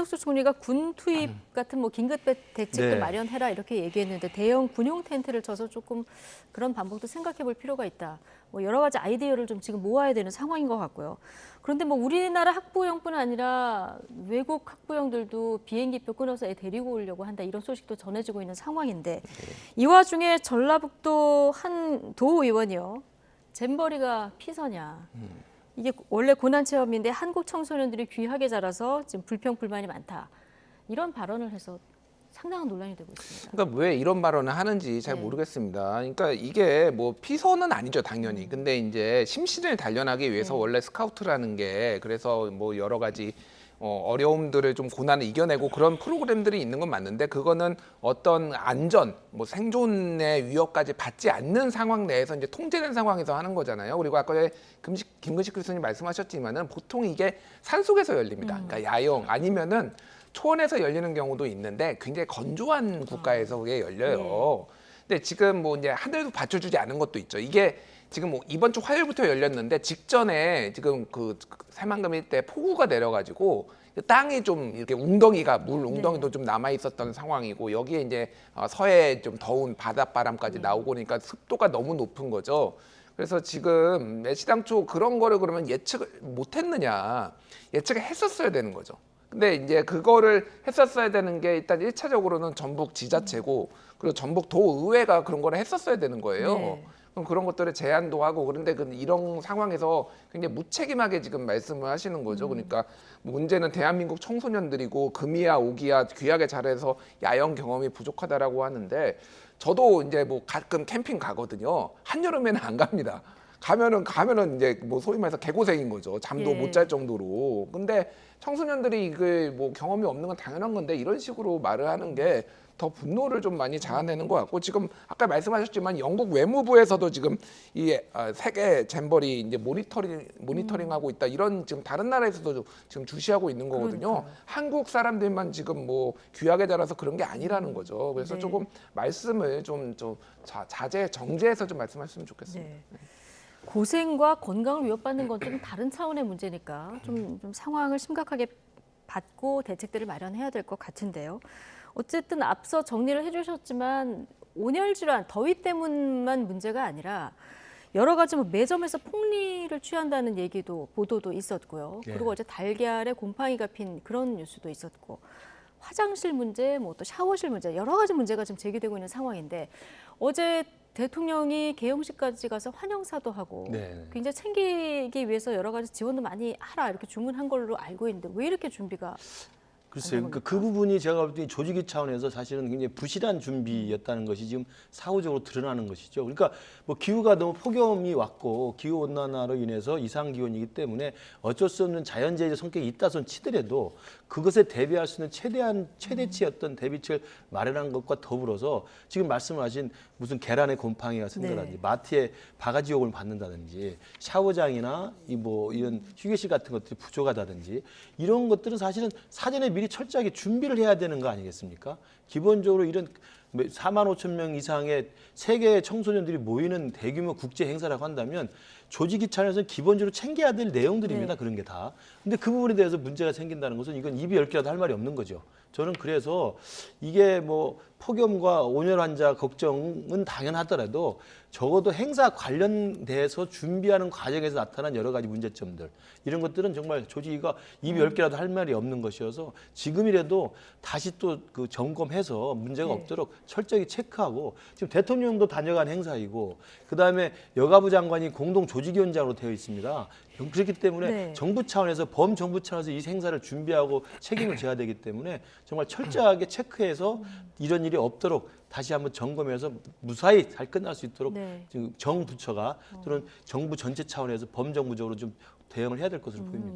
안철수 총리가 군 투입 같은 뭐 긴급 대책도 네. 마련해라 이렇게 얘기했는데 대형 군용 텐트를 쳐서 조금 그런 방법도 생각해 볼 필요가 있다. 뭐 여러 가지 아이디어를 좀 지금 모아야 되는 상황인 것 같고요. 그런데 뭐 우리나라 학부형뿐 아니라 외국 학부형들도 비행기표 끊어서 애 데리고 오려고 한다 이런 소식도 전해지고 있는 상황인데 이 와중에 전라북도 한 도의원이요. 잼버리가 피서냐. 이게 원래 고난체험인데 한국 청소년들이 귀하게 자라서 지금 불평 불만이 많다. 이런 발언을 해서 상당한 논란이 되고 있습니다. 그러니까 왜 이런 발언을 하는지 잘 네. 모르겠습니다. 그러니까 이게 뭐 피서는 아니죠, 당연히. 근데 이제 심신을 단련하기 위해서 네. 원래 스카우트라는 게 그래서 뭐 여러 가지 어려움들을 좀 고난을 이겨내고 그런 프로그램들이 있는 건 맞는데 그거는 어떤 안전, 뭐 생존의 위협까지 받지 않는 상황 내에서 이제 통제된 상황에서 하는 거잖아요. 그리고 아까 김근식 교수님 말씀하셨지만은 보통 이게 산속에서 열립니다. 그러니까 야영 아니면은 초원에서 열리는 경우도 있는데 굉장히 건조한 국가에서 그게 열려요. 근데 지금 뭐 이제 하늘도 받쳐주지 않은 것도 있죠. 이게 지금 뭐 이번 주 화요일부터 열렸는데 직전에 지금 그 새만금 일대 폭우가 내려가지고 땅이 좀 이렇게 웅덩이가 물 웅덩이도 좀 남아 있었던 상황이고 여기에 이제 서해 좀 더운 바닷바람까지 나오고 그러니까 습도가 너무 높은 거죠. 그래서 지금 애시당초 그런 거를 그러면 예측을 못했느냐 예측을 했었어야 되는 거죠. 근데 이제 그거를 했었어야 되는 게 일단 1차적으로는 전북 지자체고 그리고 전북 도의회가 그런 거를 했었어야 되는 거예요. 네. 그럼 그런 것들을 제한도 하고 그런데 이런 상황에서 굉장히 무책임하게 지금 말씀을 하시는 거죠. 그러니까 문제는 대한민국 청소년들이고 금이야 오기야 귀하게 자라서 야영 경험이 부족하다라고 하는데 저도 이제 뭐 가끔 캠핑 가거든요. 한여름에는 안 갑니다. 가면은 이제 뭐 소위 말해서 개고생인 거죠. 잠도 예. 못 잘 정도로. 근데 청소년들이 이게 뭐 경험이 없는 건 당연한 건데 이런 식으로 말을 하는 게 더 분노를 좀 많이 자아내는 것 같고 지금 아까 말씀하셨지만 영국 외무부에서도 지금 이 세계 잼버리 이제 모니터링하고 있다 이런 지금 다른 나라에서도 지금 주시하고 있는 거거든요. 그러니까요. 한국 사람들만 지금 뭐 귀하게 자라서 그런 게 아니라는 거죠. 그래서 네. 조금 말씀을 좀 자제 정제해서 좀 말씀하셨으면 좋겠습니다. 네. 고생과 건강을 위협받는 건 좀 다른 차원의 문제니까 좀 상황을 심각하게 받고 대책들을 마련해야 될 것 같은데요. 어쨌든 앞서 정리를 해주셨지만 온열 질환, 더위 때문만 문제가 아니라 여러 가지 뭐 매점에서 폭리를 취한다는 얘기도 보도도 있었고요. 네. 그리고 어제 달걀에 곰팡이가 핀 그런 뉴스도 있었고 화장실 문제, 뭐 또 샤워실 문제 여러 가지 문제가 지금 제기되고 있는 상황인데 어제 대통령이 개영식까지 가서 환영사도 하고 네. 굉장히 챙기기 위해서 여러 가지 지원도 많이 하라 이렇게 주문한 걸로 알고 있는데 왜 이렇게 준비가 글쎄요. 그러니까 그 부분이 제가 볼 때 조직위 차원에서 사실은 굉장히 부실한 준비였다는 것이 지금 사후적으로 드러나는 것이죠. 그러니까 뭐 기후가 너무 폭염이 왔고 기후 온난화로 인해서 이상 기온이기 때문에 어쩔 수 없는 자연재해적 성격이 있다 손 치더라도 그것에 대비할 수 있는 최대치의 어떤 대비책을 마련한 것과 더불어서 지금 말씀하신 무슨 계란에 곰팡이가 생겨라든지 네. 마트에 바가지옥을 받는다든지 샤워장이나 이런 휴게실 같은 것들이 부족하다든지 이런 것들은 사실은 사전에 미리 철저하게 준비를 해야 되는 거 아니겠습니까? 기본적으로 이런 4만 5천 명 이상의 세계 청소년들이 모이는 대규모 국제 행사라고 한다면 조직위 차원에서는 기본적으로 챙겨야 될 내용들입니다. 네. 그런 게 다. 근데 그 부분에 대해서 문제가 생긴다는 것은 이건 입이 10개라도 할 말이 없는 거죠. 저는 그래서 이게 뭐 폭염과 온열 환자 걱정은 당연하더라도 적어도 행사 관련돼서 준비하는 과정에서 나타난 여러 가지 문제점들 이런 것들은 정말 조직위가 입이 10개라도 할 말이 없는 것이어서 지금이라도 다시 또 그 점검해서 문제가 네. 없도록 철저히 체크하고 지금 대통령도 다녀간 행사이고 그다음에 여가부 장관이 공동 조직위원장으로 되어 있습니다. 그렇기 때문에 네. 정부 차원에서 범정부 차원에서 이 행사를 준비하고 책임을 져야 되기 때문에 정말 철저하게 체크해서 이런 일이 없도록 다시 한번 점검해서 무사히 잘 끝날 수 있도록 네. 지금 정부처가 또는 정부 전체 차원에서 범정부적으로 좀 대응을 해야 될 것으로 보입니다.